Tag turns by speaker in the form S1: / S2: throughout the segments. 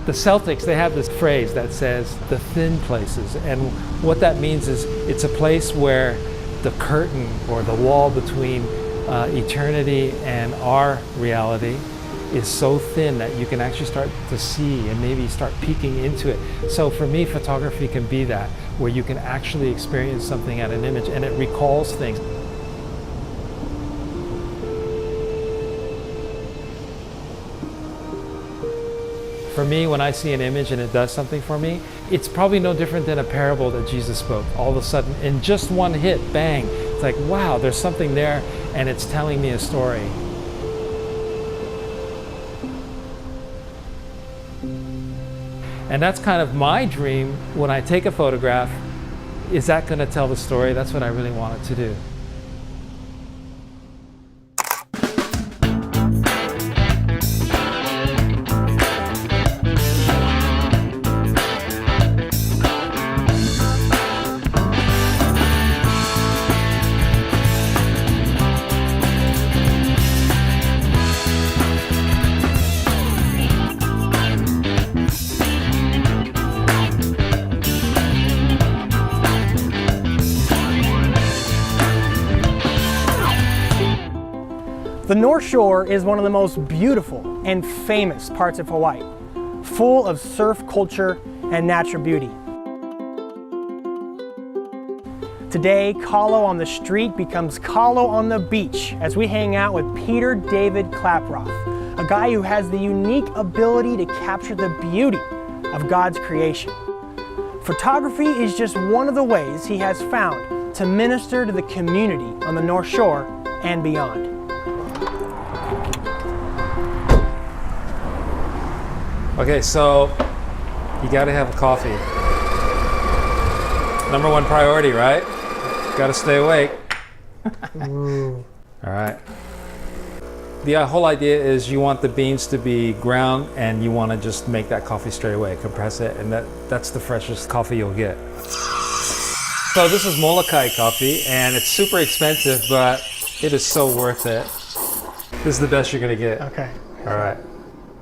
S1: The Celtics, they have this phrase that says the thin places, and what that means is it's a place where the curtain or the wall between eternity and our reality is so thin that you can actually start to see and maybe start peeking into it. So for me, photography can be that, where you can actually experience something at an image and it recalls things. For me, when I see an image and it does something for me, it's probably no different than a parable that Jesus spoke. All of a sudden, in just one hit, bang, it's like, wow, there's something there and it's telling me a story. And that's kind of my dream when I take a photograph. Is that going to tell the story? That's what I really want it to do.
S2: The North Shore is one of the most beautiful and famous parts of Hawaii, full of surf culture and natural beauty. Today, KALO on the Street becomes KALO on the Beach as we hang out with Peter David Klaproth, a guy who has the unique ability to capture the beauty of God's creation. Photography is just one of the ways he has found to minister to the community on the North Shore and beyond.
S1: Okay, so you gotta have a coffee. Number one priority, right? Gotta stay awake. All right. The whole idea is you want the beans to be ground and you want to just make that coffee straight away, compress it, and that's the freshest coffee you'll get. So this is Molokai coffee, and it's super expensive, but it is so worth it. This is the best you're gonna get.
S2: Okay.
S1: All right.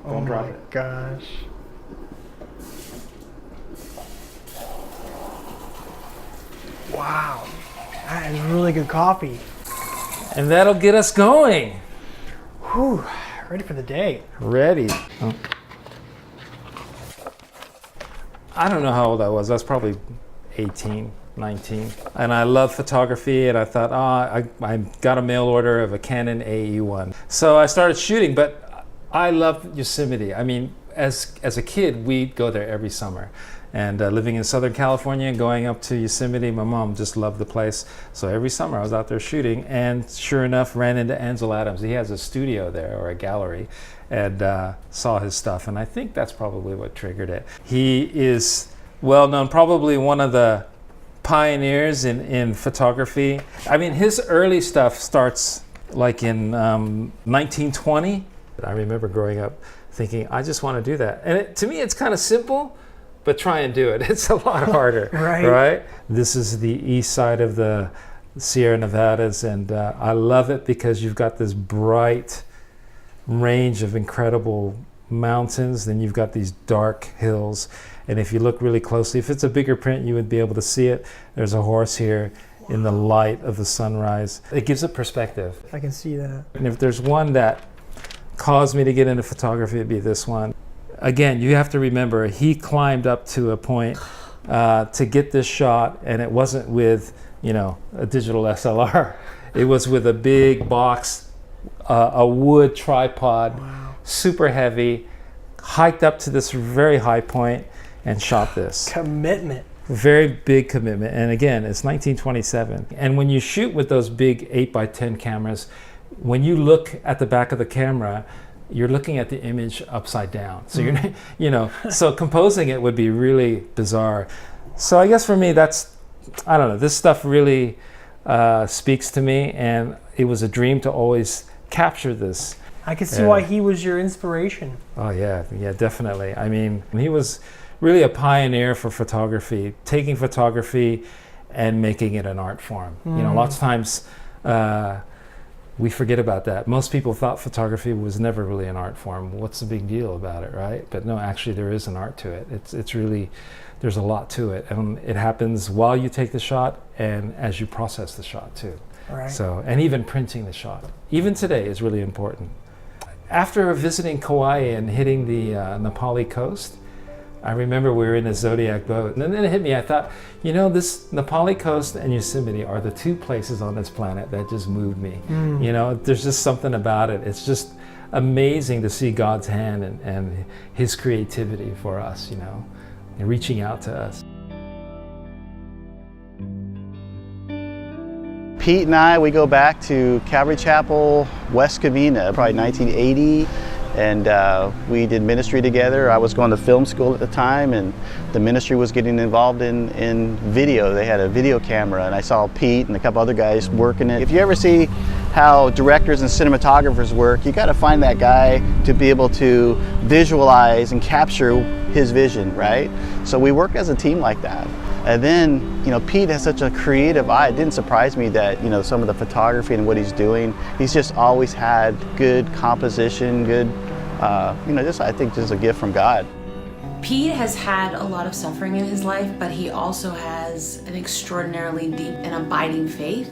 S1: Don't drop it.
S2: Oh my gosh. Wow, that is really good coffee.
S1: And that'll get us going.
S2: Whew, ready for the day.
S1: Ready. Oh. I don't know how old I was. I was probably 18, 19. And I love photography, and I thought, I got a mail order of a Canon AE1. So I started shooting, but I love Yosemite. I mean, as a kid, we'd go there every summer. And living in Southern California and going up to Yosemite, my mom just loved the place. So every summer I was out there shooting, and sure enough, ran into Ansel Adams. He has a studio there, or a gallery, and saw his stuff. And I think that's probably what triggered it. He is well known, probably one of the pioneers in photography. I mean, his early stuff starts like in 1920. I remember growing up thinking, I just want to do that. And to me, it's kind of simple, but try and do it. It's a lot harder, right? This is the east side of the Sierra Nevadas, and I love it because you've got this bright range of incredible mountains, then you've got these dark hills. And if you look really closely, if it's a bigger print, you would be able to see it. There's a horse here in the light of the sunrise. It gives a perspective.
S2: I can see that.
S1: And if there's one that caused me to get into photography, it'd be this one. Again, you have to remember, he climbed up to a point to get this shot, and it wasn't with, a digital SLR. It was with a big box, a wood tripod, super heavy, hiked up to this very high point and shot this.
S2: Commitment.
S1: Very big commitment. And again, it's 1927. And when you shoot with those big 8x10 cameras, when you look at the back of the camera, you're looking at the image upside down. So so composing it would be really bizarre. So I guess for me, I don't know, this stuff really speaks to me, and it was a dream to always capture this.
S2: I can see why he was your inspiration.
S1: Oh yeah, definitely. I mean, he was really a pioneer for photography, taking photography and making it an art form. Lots of times we forget about that. Most people thought photography was never really an art form. What's the big deal about it, right? But no, actually there is an art to it. It's really, there's a lot to it. And it happens while you take the shot and as you process the shot too.
S2: Right.
S1: So, and even printing the shot, even today, is really important. After visiting Kauai and hitting the Nepali coast, I remember we were in a Zodiac boat, and then it hit me. I thought, you know, this Nepali coast and Yosemite are the two places on this planet that just moved me. You know, there's just something about it. It's just amazing to see God's hand and His creativity for us, you know, and reaching out to us.
S3: Pete and I, we go back to Calvary Chapel, West Covina, probably 1980. And we did ministry together. I was going to film school at the time, and the ministry was getting involved in video. They had a video camera, and I saw Pete and a couple other guys working it. If you ever see how directors and cinematographers work, you got to find that guy to be able to visualize and capture his vision, right? So we work as a team like that. And then, you know, Pete has such a creative eye. It didn't surprise me that, you know, some of the photography and what he's doing, he's just always had good composition, good, you know, just, I think, just a gift from God.
S4: Pete has had a lot of suffering in his life, but he also has an extraordinarily deep and abiding faith.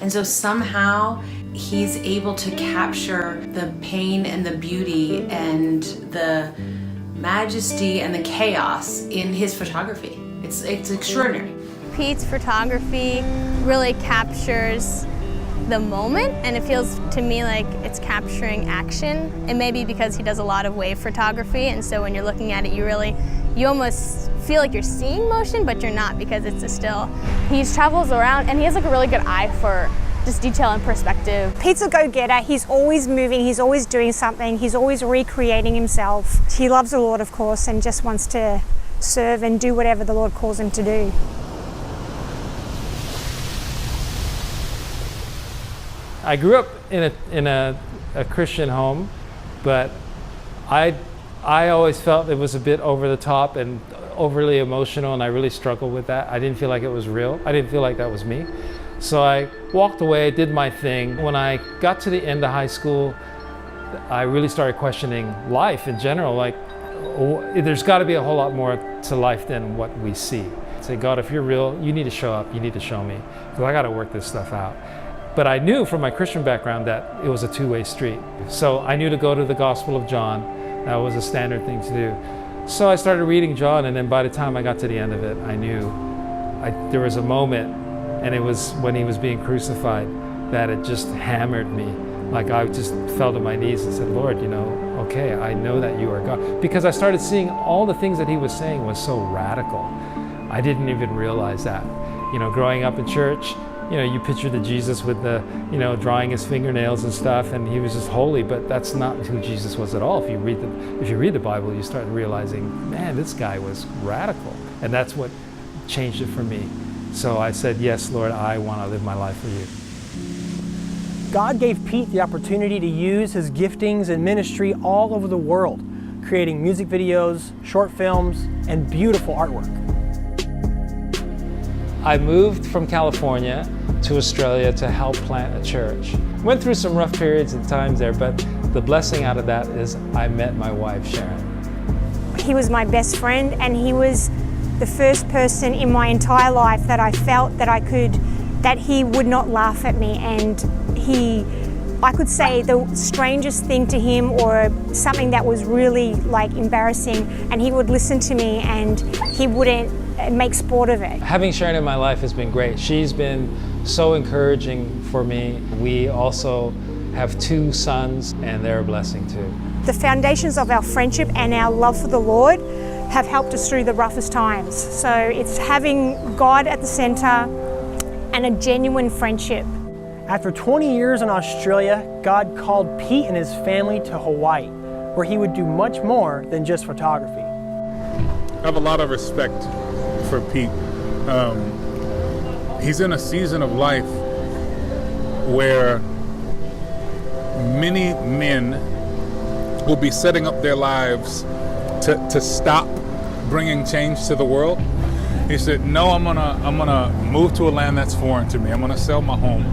S4: And so somehow he's able to capture the pain and the beauty and the majesty and the chaos in his photography. It's extraordinary.
S5: Pete's photography really captures the moment, and it feels to me like it's capturing action. It may be because he does a lot of wave photography, and so when you're looking at it, you almost feel like you're seeing motion, but you're not, because it's a still.
S6: He travels around and he has like a really good eye for just detail and perspective.
S7: Pete's a go-getter. He's always moving, he's always doing something, he's always recreating himself. He loves the Lord, of course, and just wants to serve and do whatever the Lord calls him to do.
S1: I grew up in a Christian home, but I always felt it was a bit over the top and overly emotional, and I really struggled with that. I didn't feel like it was real. I didn't feel like that was me. So I walked away, did my thing. When I got to the end of high school, I really started questioning life in general. Like, there's got to be a whole lot more to life than what we see. Say, God, if you're real, you need to show up, you need to show me, because I got to work this stuff out. But I knew from my Christian background that it was a two-way street. So I knew to go to the Gospel of John. That was a standard thing to do. So I started reading John, and then by the time I got to the end of it, I knew there was a moment, and it was when he was being crucified, that it just hammered me. Like, I just fell to my knees and said, Lord, you know, okay, I know that you are God. Because I started seeing all the things that he was saying was so radical. I didn't even realize that. You know, growing up in church, you know, you picture the Jesus with the, you know, drawing his fingernails and stuff, and he was just holy, but that's not who Jesus was at all. If you read the Bible, you start realizing, man, this guy was radical. And that's what changed it for me. So I said, yes, Lord, I want to live my life for you.
S2: God gave Pete the opportunity to use his giftings and ministry all over the world, creating music videos, short films, and beautiful artwork.
S1: I moved from California to Australia to help plant a church. Went through some rough periods and times there, but the blessing out of that is I met my wife, Sharon.
S7: He was my best friend, and he was the first person in my entire life that I felt that he would not laugh at me, and I could say the strangest thing to him or something that was really like embarrassing, and he would listen to me and he wouldn't make sport of it.
S1: Having Sharon in my life has been great. She's been so encouraging for me. We also have 2 sons, and they're a blessing too.
S7: The foundations of our friendship and our love for the Lord have helped us through the roughest times. So it's having God at the center and a genuine friendship.
S2: After 20 years in Australia, God called Pete and his family to Hawaii, where he would do much more than just photography.
S8: I have a lot of respect for Pete. He's in a season of life where many men will be setting up their lives to stop bringing change to the world. He said, no, I'm gonna move to a land that's foreign to me. I'm gonna sell my home,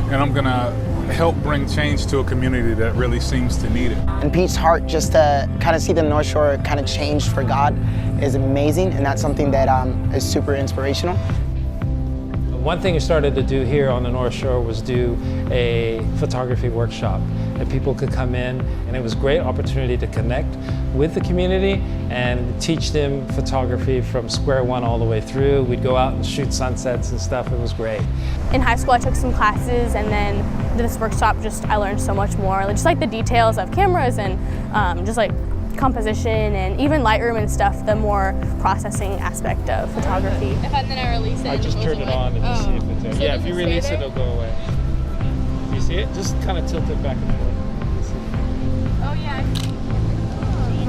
S8: and I'm gonna help bring change to a community that really seems to need it.
S9: And Pete's heart just to kind of see the North Shore kind of changed for God is amazing, and that's something that is super inspirational.
S1: One thing we started to do here on the North Shore was do a photography workshop, and people could come in, and it was a great opportunity to connect with the community and teach them photography from square one all the way through. We'd go out and shoot sunsets and stuff. It was great.
S6: In high school I took some classes, and then this workshop I learned so much more, just like the details of cameras and just like composition and even Lightroom and stuff, the more processing aspect of photography.
S10: If and then I release it,
S1: I just turned it on and just see if it's there.
S10: So
S1: yeah, if you release it, it'll go away. You see it? Just kind of tilt it back and forth.
S10: Oh yeah.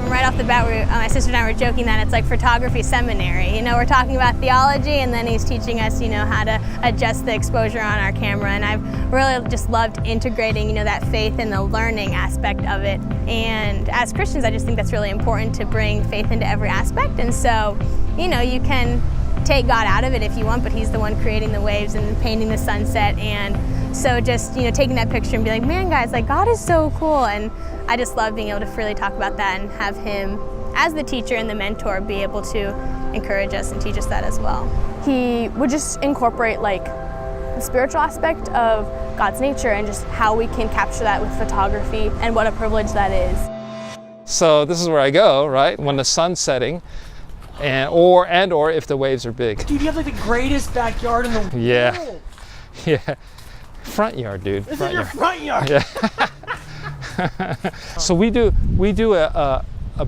S5: Right off the bat, my sister and I were joking that it's like photography seminary. You know, we're talking about theology, and then he's teaching us, you know, how to adjust the exposure on our camera. And I've really just loved integrating, you know, that faith and the learning aspect of it. And as Christians, I just think that's really important to bring faith into every aspect. And so, you know, you can take God out of it if you want, but he's the one creating the waves and painting the sunset. And so just, you know, taking that picture and be like, man, guys, like God is so cool. And I just love being able to freely talk about that and have him, as the teacher and the mentor, be able to encourage us and teach us that as well.
S6: He would just incorporate like the spiritual aspect of God's nature and just how we can capture that with photography, and what a privilege that is.
S1: So this is where I go, right? When the sun's setting, or if the waves are big.
S2: Dude, you have like the greatest backyard in the world.
S1: Yeah. Yeah. Front yard, dude.
S2: This is your front yard.
S1: Yeah. So we do a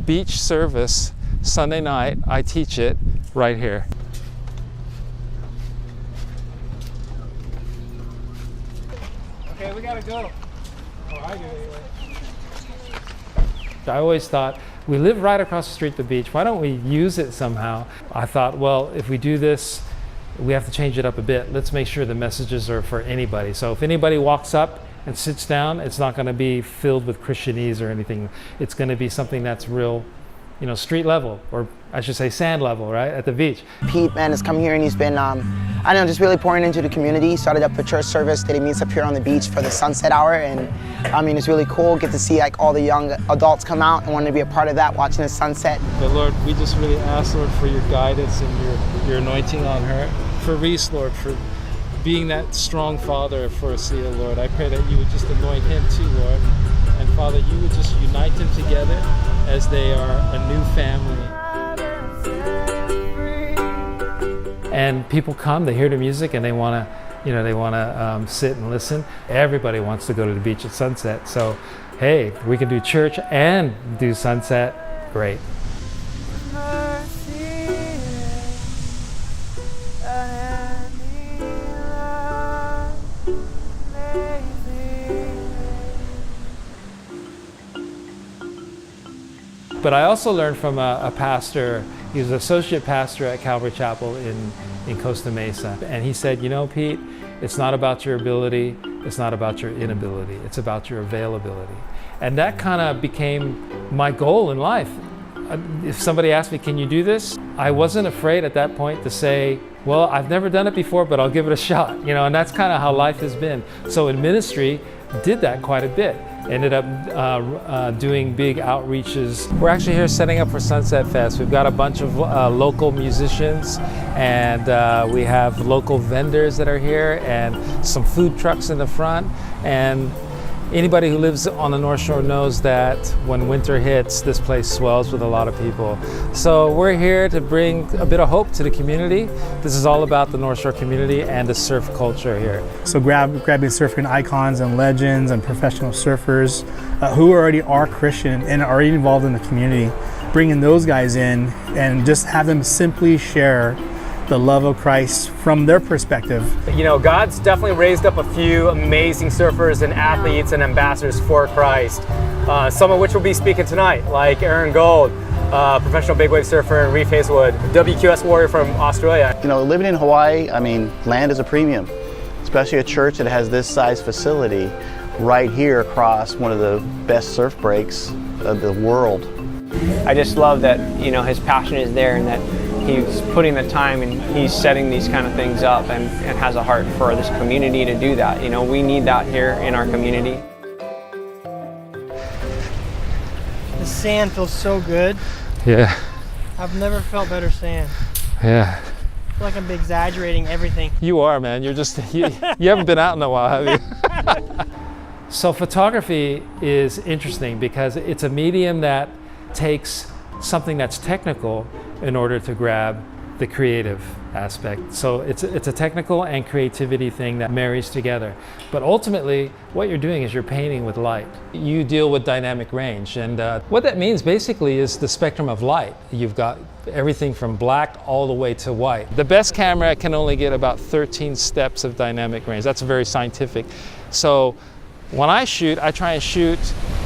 S1: beach service Sunday night. I teach it right here. Okay, we gotta go. Oh, I do anyway. I always thought, we live right across the street, the beach. Why don't we use it somehow? I thought, well, if we do this, we have to change it up a bit. Let's make sure the messages are for anybody. So if anybody walks up and sits down, it's not going to be filled with Christianese or anything. It's going to be something that's real, you know, street level, or I should say sand level, right, at the beach.
S9: Pete, man, has come here and he's been, I don't know, just really pouring into the community. Started up a church service that he meets up here on the beach for the sunset hour, and I mean, it's really cool. Get to see like all the young adults come out and want to be a part of that, watching the sunset.
S1: But Lord, we just really ask, Lord, for your guidance and your anointing on her. For Reese, Lord, for being that strong father for Sia, Lord. I pray that you would just anoint him too, Lord. And Father, you would just unite them together as they are a new family. And people come, they hear the music, and they want to, sit and listen. Everybody wants to go to the beach at sunset. So, hey, we can do church and do sunset. Great. But I also learned from a pastor. He was an associate pastor at Calvary Chapel in Costa Mesa. And he said, you know, Pete, it's not about your ability, it's not about your inability, it's about your availability. And that kind of became my goal in life. If somebody asked me, can you do this? I wasn't afraid at that point to say, well, I've never done it before, but I'll give it a shot. You know, and that's kind of how life has been. So in ministry, did that quite a bit. Ended up doing big outreaches. We're actually here setting up for Sunset Fest. We've got a bunch of local musicians, and we have local vendors that are here, and some food trucks in the front. And anybody who lives on the North Shore knows that when winter hits, this place swells with a lot of people. So we're here to bring a bit of hope to the community. This is all about the North Shore community and the surf culture here.
S11: So grabbing surfing icons and legends and professional surfers who already are Christian and are involved in the community, bringing those guys in and just have them simply share the love of Christ from their perspective.
S2: You know, God's definitely raised up a few amazing surfers and athletes and ambassadors for Christ, some of which will be speaking tonight, like Aaron Gold, professional big wave surfer, and Reef Hazelwood, WQS warrior from Australia.
S3: You know, living in Hawaii, I mean, land is a premium, especially a church that has this size facility right here across one of the best surf breaks of the world.
S12: I just love that, you know, his passion is there, and that
S2: he's putting the time and he's setting these kind of things up and has a heart for this community to do that. You know, we need that here in our community. The sand feels so good.
S1: Yeah.
S2: I've never felt better sand.
S1: Yeah.
S2: I feel like I'm exaggerating everything.
S1: You are, man. You're just, you haven't been out in a while, have you? So photography is interesting because it's a medium that takes something that's technical in order to grab the creative aspect. So it's a technical and creativity thing that marries together. But ultimately, what you're doing is you're painting with light. You deal with dynamic range, and what that means basically is the spectrum of light. You've got everything from black all the way to white. The best camera can only get about 13 steps of dynamic range. That's very scientific. So when I shoot, I try and shoot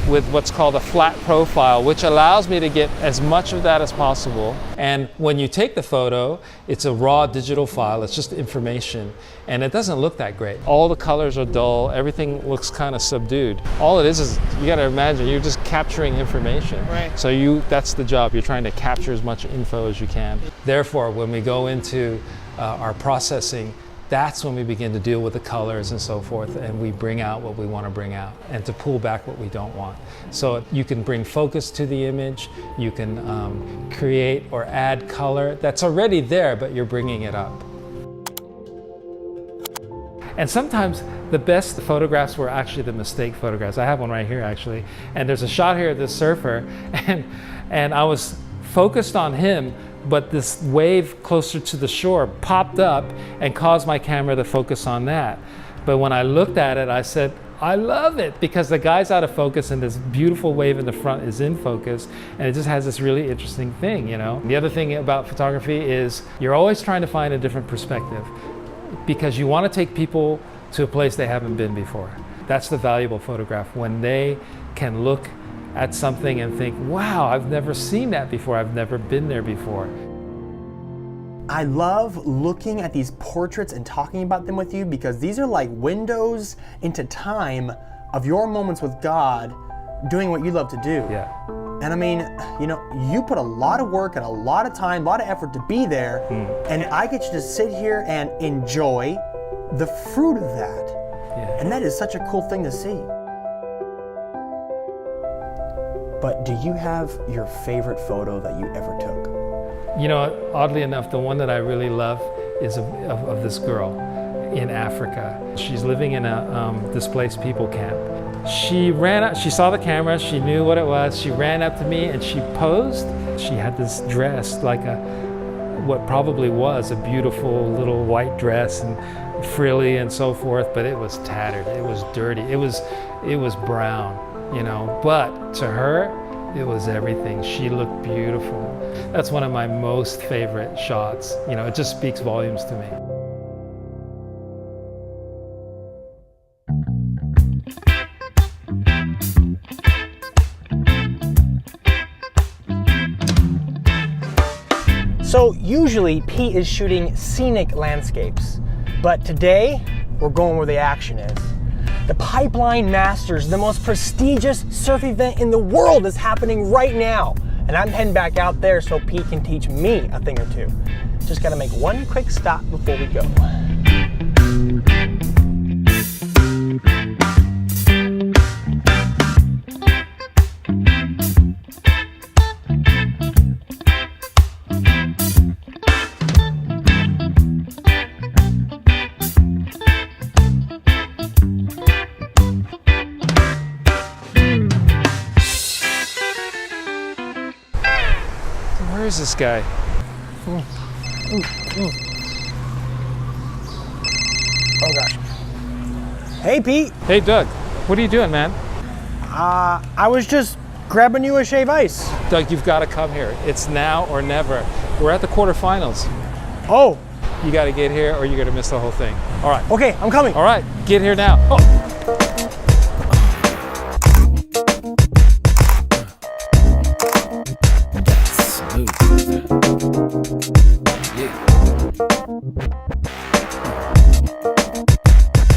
S1: with what's called a flat profile, which allows me to get as much of that as possible. And when you take the photo, it's a raw digital file, it's just information, and it doesn't look that great. All the colors are dull, everything looks kind of subdued. All it is you gotta imagine, you're just capturing information.
S2: Right.
S1: So that's the job, you're trying to capture as much info as you can. Therefore, when we go into our processing, that's when we begin to deal with the colors and so forth, and we bring out what we want to bring out and to pull back what we don't want. So you can bring focus to the image, you can create or add color that's already there, but you're bringing it up. And sometimes the best photographs were actually the mistake photographs. I have one right here actually, and there's a shot here of this surfer, and I was focused on him, but this wave closer to the shore popped up and caused my camera to focus on that. But when I looked at it, I said, I love it, because the guy's out of focus and this beautiful wave in the front is in focus, and it just has this really interesting thing, you know? The other thing about photography is you're always trying to find a different perspective, because you want to take people to a place they haven't been before. That's the valuable photograph, when they can look at something and think, wow, I've never seen that before, I've never been there before.
S2: I love looking at these portraits and talking about them with you, because these are like windows into time of your moments with God doing what you love to do.
S1: Yeah.
S2: And I mean, you know, you put a lot of work and a lot of time, a lot of effort to be there, and I get you to sit here and enjoy the fruit of that.
S1: Yeah.
S2: And that is such a cool thing to see. But do you have your favorite photo that you ever took?
S1: You know, oddly enough, the one that I really love is of this girl in Africa. She's living in a displaced people camp. She ran up, she saw the camera, she knew what it was, she ran up to me and she posed. She had this dress, like what probably was a beautiful little white dress and frilly and so forth, but it was tattered, it was dirty, it was brown. You know, but to her, it was everything. She looked beautiful. That's one of my most favorite shots. You know, it just speaks volumes to me.
S2: So usually Pete is shooting scenic landscapes, but today we're going where the action is. The Pipeline Masters, the most prestigious surf event in the world, is happening right now. And I'm heading back out there so Pete can teach me a thing or two. Just gotta make one quick stop before we go.
S1: Where is this guy?
S2: Oh gosh. Hey Pete.
S1: Hey Doug, what are you doing, man?
S2: I was just grabbing you a shave ice.
S1: Doug, you've got to come here. It's now or never. We're at the quarterfinals.
S2: Oh.
S1: You got to get here or you're going to miss the whole thing. All right.
S2: Okay, I'm coming.
S1: All right, get here now. Oh.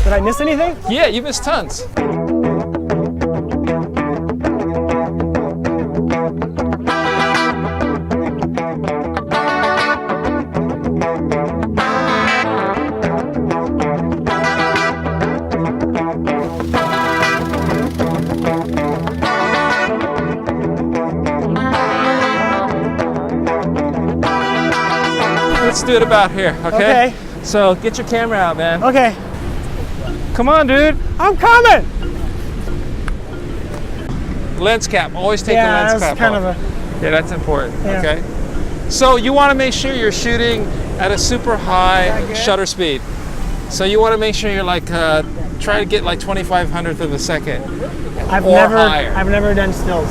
S2: Did I miss anything?
S1: Yeah, you missed tons. let's do it about here, okay?
S2: Okay.
S1: So get your camera out, man.
S2: Okay.
S1: Come on, dude.
S2: I'm coming.
S1: Lens cap. Always take the
S2: Yeah,
S1: lens
S2: that's
S1: cap
S2: kind
S1: off.
S2: of a.
S1: Yeah, that's important.
S2: Yeah.
S1: Okay. So you want to make sure you're shooting at a super high shutter speed. So you want to make sure you're like try to get like 2500th of a second.
S2: I've
S1: or higher.
S2: I've never done stills.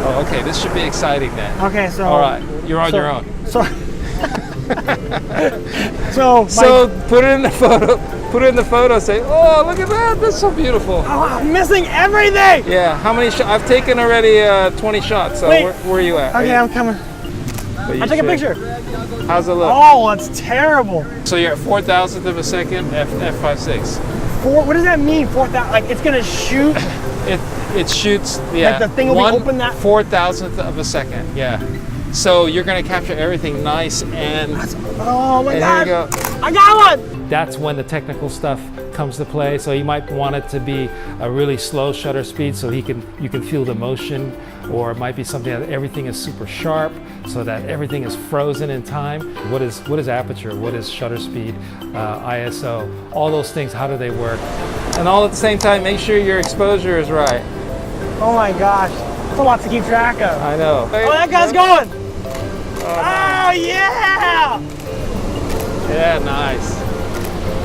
S1: Oh, okay. This should be exciting then.
S2: Okay, so.
S1: All right, you're on your own.
S2: So. So.
S1: So put it in the photo. Put it in the photo. Say, oh, look at that. That's so beautiful.
S2: Oh, I'm missing everything.
S1: Yeah. How many shots? I've taken already 20 shots. So
S2: Wait.
S1: where are you at?
S2: Okay, I'm coming. I'll take a picture.
S1: How's it look?
S2: Oh, that's terrible.
S1: So you're at 4,000th of a second, f5.6.
S2: What does that mean? 4,000? Like it's gonna shoot?
S1: It shoots. Yeah.
S2: Like the thing will be open that.
S1: 4,000th of a second. Yeah. So you're gonna capture everything nice and.
S2: Oh my God!
S1: Here you go.
S2: I got one.
S1: That's when the technical stuff comes to play. So you might want it to be a really slow shutter speed so you can feel the motion, or it might be something that everything is super sharp so that everything is frozen in time. What is aperture? What is shutter speed? ISO? All those things. How do they work? And all at the same time, make sure your exposure is right.
S2: Oh my gosh, that's a lot to keep track of.
S1: I know.
S2: Oh, that guy's going. Oh yeah!
S1: Yeah, nice.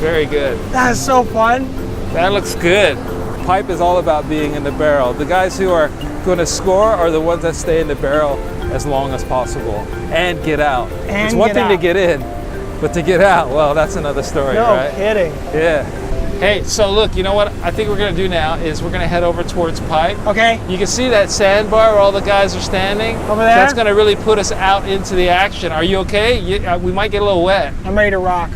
S1: Very good.
S2: That is so fun.
S1: That looks good. Pipe is all about being in the barrel. The guys who are going to score are the ones that stay in the barrel as long as possible and get out. It's one thing to get in, but to get out, well, that's another story, right?
S2: No kidding.
S1: Yeah. Hey, so look, you know what I think we're going to do now is we're going to head over towards Pipe.
S2: Okay.
S1: You can see that sandbar where all the guys are standing.
S2: Over there?
S1: That's going to really put us out into the action. Are you okay? We might get a little wet.
S2: I'm ready to rock.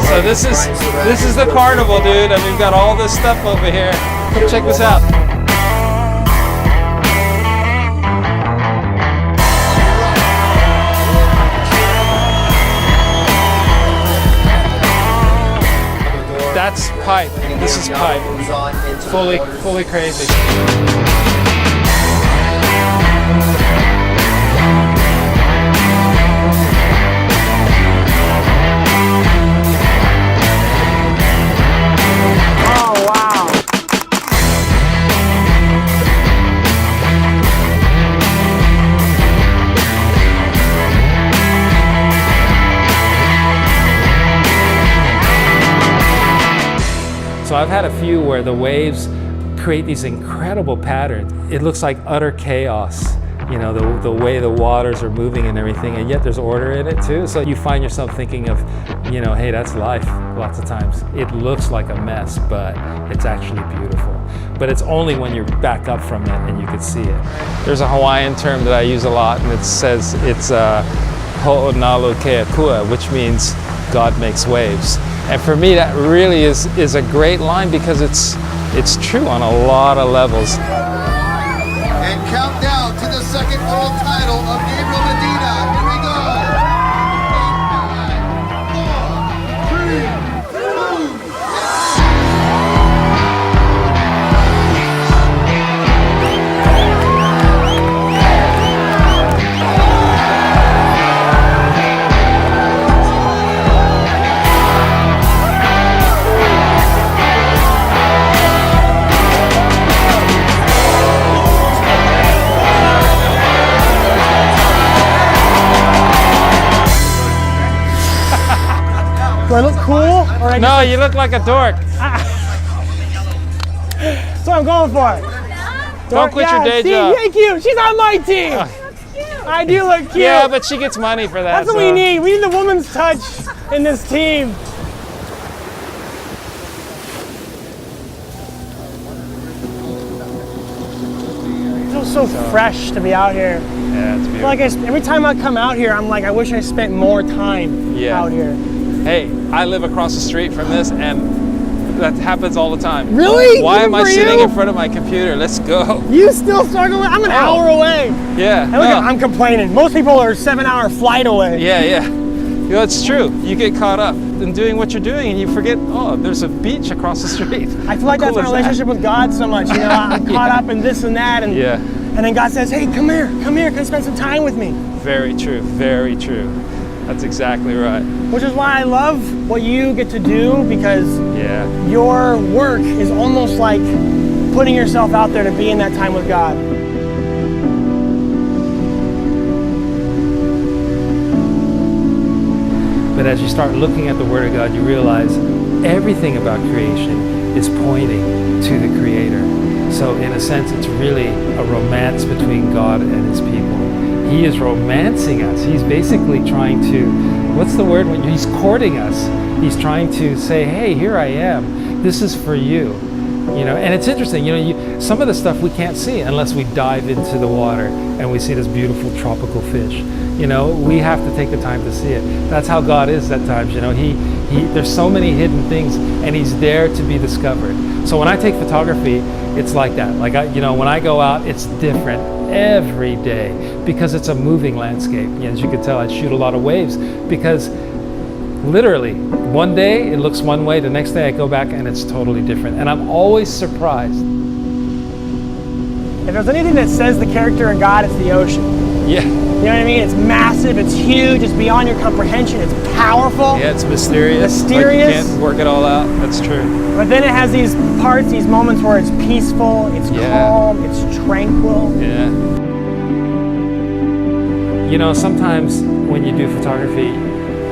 S1: So this is the carnival, dude, and we've got all this stuff over here. Come check this out. That's Pipe. This is Pipe. Fully crazy. So I've had a few where the waves create these incredible patterns. It looks like utter chaos, you know, the way the waters are moving and everything, and yet there's order in it too. So you find yourself thinking of, you know, hey, that's life lots of times. It looks like a mess, but it's actually beautiful. But it's only when you're back up from it and you can see it. There's a Hawaiian term that I use a lot, and it says it's ho'onalu keakua, which means God makes waves. And for me, that really is a great line because it's true on a lot of levels.
S12: And countdown to the second world title of Gabriel Medina. Here we go. 8, 9, 4, 3, 2.
S2: Do I look cool? Or
S1: No, you look like a dork.
S2: That's what I'm going for.
S1: Don't quit your day
S2: see,
S1: job.
S2: Thank you. She's on my team. I do look cute.
S1: Yeah, but she gets money for that.
S2: That's what we need. We need the woman's touch in this team. It feels so fresh to be out here.
S1: Yeah, it's beautiful.
S2: Like every time I come out here, I'm like, I wish I spent more time out here.
S1: Hey, I live across the street from this, and that happens all the time.
S2: Really?
S1: Why am I
S2: For
S1: sitting
S2: you?
S1: in front of my computer? Let's go.
S2: You still struggle with? I'm an hour away.
S1: Yeah.
S2: And look, I'm complaining. Most people are a 7-hour flight away.
S1: Yeah. You know, it's true. You get caught up in doing what you're doing and you forget, oh, there's a beach across the street.
S2: I feel like that's my relationship with God so much. You know, I'm caught up in this and that. And,
S1: Yeah.
S2: and then God says, hey, come here, come spend some time with me.
S1: Very true, very true. That's exactly right.
S2: Which is why I love what you get to do, because
S1: Yeah.
S2: your work is almost like putting yourself out there to be in that time with God.
S1: But as you start looking at the Word of God, you realize everything about creation is pointing to the Creator. So in a sense, it's really a romance between God and His people. He is romancing us. He's basically trying to, what's the word? When he's courting us. He's trying to say, hey, here I am. This is for you. You know, and it's interesting, you know, some of the stuff we can't see unless we dive into the water and we see this beautiful tropical fish. You know, we have to take the time to see it. That's how God is at times, you know. There's so many hidden things, and He's there to be discovered. So when I take photography, it's like that. Like, you know, when I go out, it's different every day because it's a moving landscape. As you can tell, I shoot a lot of waves because literally one day it looks one way, the next day I go back and it's totally different. And I'm always surprised.
S2: If there's anything that says the character in God, it's the ocean.
S1: Yeah.
S2: You know what I mean? It's massive, it's huge, it's beyond your comprehension, it's powerful.
S1: Yeah, it's mysterious. Like you can't work it all out. That's true.
S2: But then it has these parts, these moments where it's peaceful, it's calm, it's tranquil.
S1: Yeah. You know, sometimes when you do photography,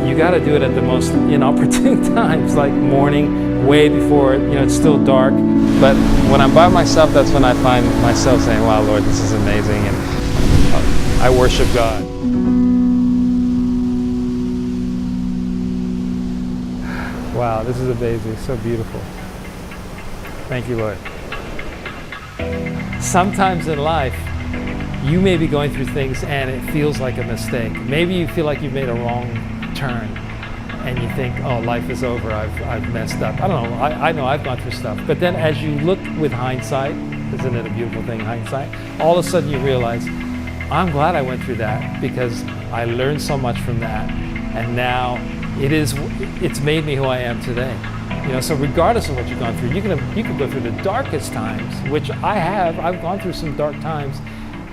S1: you got to do it at the most inopportune times, like morning, way before, you know, it's still dark. But when I'm by myself, that's when I find myself saying, wow, Lord, this is amazing. And I worship God. Wow, this is amazing, so beautiful. Thank you, Lord. Sometimes in life, you may be going through things and it feels like a mistake. Maybe you feel like you've made a wrong turn and you think, oh, life is over, I've messed up. I don't know, I know I've gone through stuff. But then as you look with hindsight, isn't it a beautiful thing, hindsight? All of a sudden you realize, I'm glad I went through that because I learned so much from that. And now it's made me who I am today. You know, so regardless of what you've gone through, you can go through the darkest times, which I've gone through some dark times,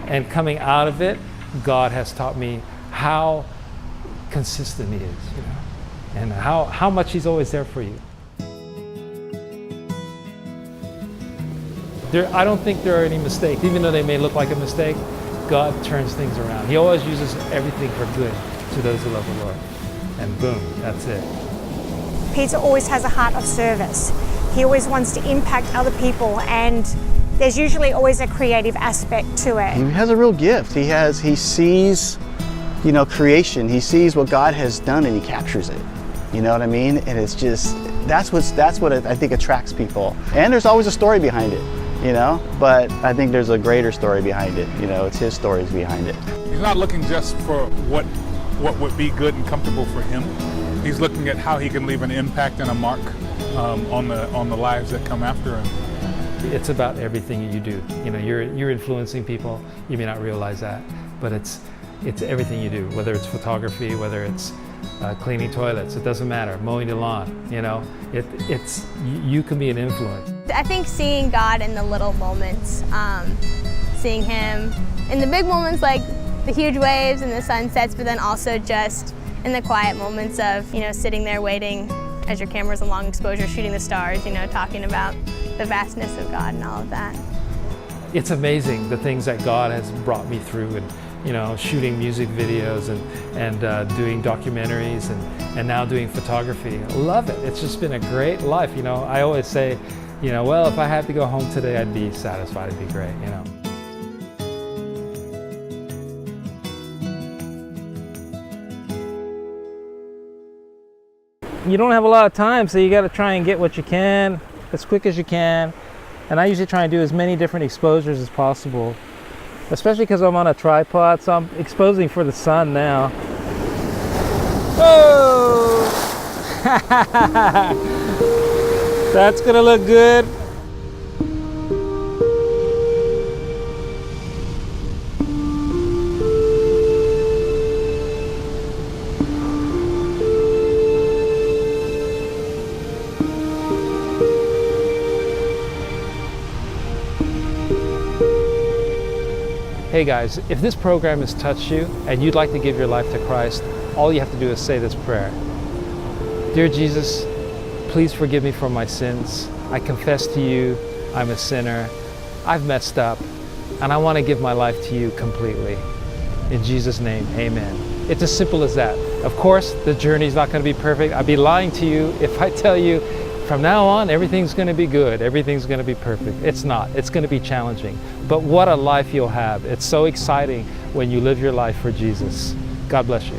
S1: and coming out of it, God has taught me how consistent He is, you know, and how much He's always there for you. I don't think there are any mistakes, even though they may look like a mistake. God turns things around. He always uses everything for good to those who love the Lord. And boom, that's it.
S7: Peter always has a heart of service. He always wants to impact other people, and there's usually always a creative aspect to it.
S3: He has a real gift. He sees, you know, creation. He sees what God has done and he captures it. You know what I mean? And it's just, that's what I think attracts people. And there's always a story behind it, you know? But I think there's a greater story behind it. You know, it's his stories behind it.
S8: He's not looking just for what would be good and comfortable for him. He's looking at how he can leave an impact and a mark on the lives that come after him.
S1: It's about everything you do. You know, you're influencing people. You may not realize that, but it's everything you do. Whether it's photography, whether it's cleaning toilets, it doesn't matter. Mowing the lawn. You know, you can be an influence.
S5: I think seeing God in the little moments, seeing Him in the big moments like the huge waves and the sunsets, but then also just in the quiet moments of, you know, sitting there waiting as your camera's in long exposure, shooting the stars, you know, talking about the vastness of God and all of that.
S1: It's amazing the things that God has brought me through, and you know, shooting music videos and doing documentaries and now doing photography. I love it. It's just been a great life. You know, I always say, you know, well, if I had to go home today, I'd be satisfied. It'd be great, you know. You don't have a lot of time, so you got to try and get what you can as quick as you can. And I usually try and do as many different exposures as possible, especially because I'm on a tripod, so I'm exposing for the sun now. Oh! That's gonna look good. Hey guys, if this program has touched you and you'd like to give your life to Christ, all you have to do is say this prayer. Dear Jesus, please forgive me for my sins. I confess to you I'm a sinner. I've messed up, and I want to give my life to you completely. In Jesus' name, amen. It's as simple as that. Of course, the journey's not going to be perfect. I'd be lying to you if I tell you from now on, everything's going to be good. Everything's going to be perfect. It's not. It's going to be challenging. But what a life you'll have. It's so exciting when you live your life for Jesus. God bless you.